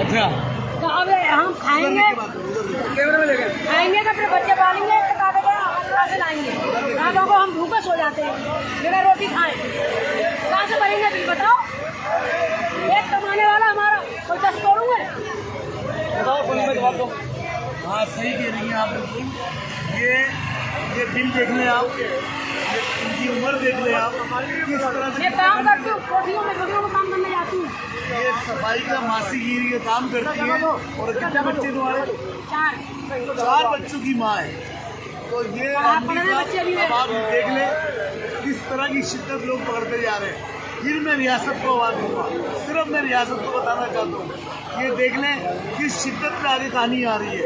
अच्छा तो अब हम खाएंगे तो अपने बच्चे पालेंगे तो कहाँ से लाएंगे। रातों को हम भूखे सो जाते हैं बिना रोटी खाए, कहाँ से भरेंगे बिल बताओ। एक कमाने वाला हमारा कोई 10 करोड़ है। बताओ फोन में जवाब दो। हाँ सही कह रही हैं आप बिल्कुल। ये बिल देख लें आप, इनकी उम्र देख लें आप, किस तरह से मैं काम करती हूँ, कोठियों में काम करने जाती हूँ। ये सफाई का मासिक गिरी का काम करती है। और कितने बच्चे तुम्हारे? 4 बच्चों की माँ है। तो ये अब आप देख लें किस तरह की शिद्दत लोग पकड़ते जा रहे हैं। फिर मैं रियासत को आवाज़ दूंगा, सिर्फ मैं रियासत को बताना चाहता हूँ, ये देख लें किस शिद्दत पे आगे कहानी आ रही है।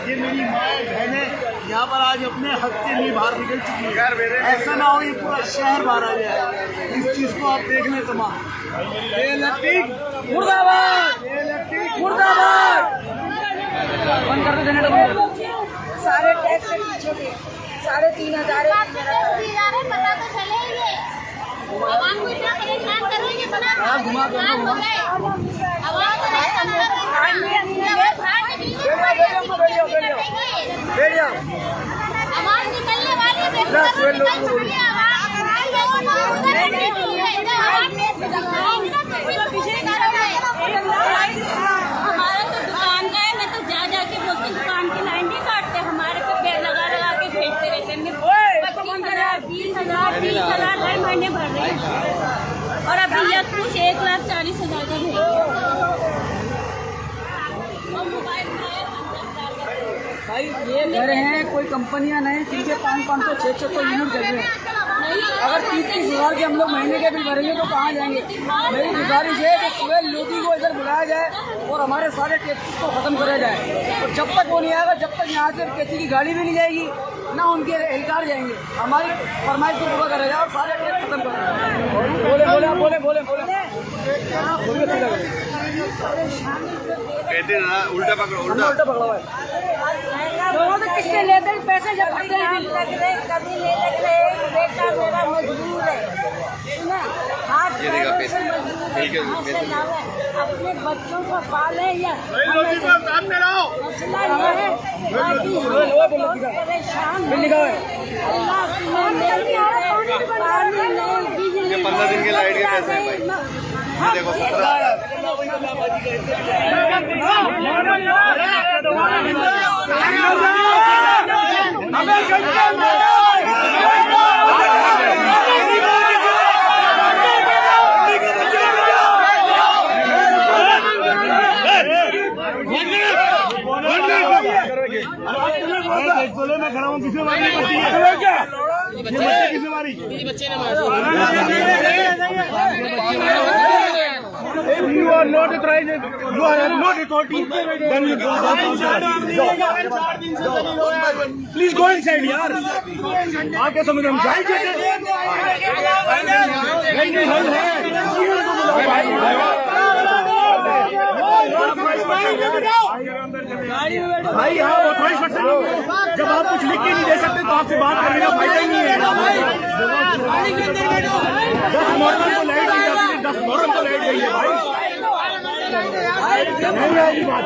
ये मेरी माँ बहनें यहाँ पर आज अपने हक के लिए बाहर निकल चुकी है। ऐसा ना हो ये पूरा शहर बाहर आ जाए। इस चीज़ को आप देख लें तमाम। मुर्दाबाद, मुर्दाबाद। बंद कर दो जनरेटर। सारे टैक्स से पीछे थे, 3,500 पता तो चले ये आवाम को इतना परेशान करोगे बना घुमा दो आवाम निकलने वाली हमारा तो दुकान का है। मैं तो जा जाके बोलती दुकान की लाइन नहीं काटते, हमारे पे पेड़ लगा लगा के भेजते रहते हैं। 25,000 20,000 हर महीने भर रहे हैं और अभी यह कुछ 1,40,000 का भेज। भाई ये घर हैं, कोई कंपनियां नहीं जिनके 500 600 यूनिट चल रहे हैं। अगर 30 हज़ार के हम लोग महीने के बिल भरेंगे तो कहाँ जाएंगे। मेरी गुजारिश है कि सुबह लोधी को इधर बुलाया जाए और हमारे सारे टैक्सेस को खत्म करा जाए। और जब तक वो नहीं आएगा, जब तक यहाँ से किसी की गाड़ी भी नहीं जाएगी ना उनके एहलकार जाएंगे, हमारी फरमाइश को पूरा करा जाए और सारे टैक्स खत्म करा जाए। बोले कहते ना उल्टा पकड़ो, उल्टा पकड़ा हुआ है। दोनों तो किसके लेते हैं पैसे जब भरते हैं कभी ले लग रहे। बेटा मेरा मजबूर है, सुना हाथ पैरों से मजबूर है, लावे अपने बच्चों को पाले या मसला ये है परेशान अल्लाह पानी नहीं बिजली 15 दिन के लाइट के पैसे हैं भाई। देखो 17 मैं खड़ा हूँ, किसी बारी नहीं पड़ती है। ये बच्चे किसी बारी बच्चे You are not authorized. You are not authority. Then you go. Please go inside, यार। आप क्या समझ रहे हैं? भाई हाँ ऑथराइज पर्सन, जब आप कुछ लिख के नहीं दे सकते तो आपसे बात करने का फायदा ही नहीं है। 10 मुहर्रम को लाइट दी जाती है, 10 मुहर्रम को लाइट गई है भाई। नहीं है ये बात।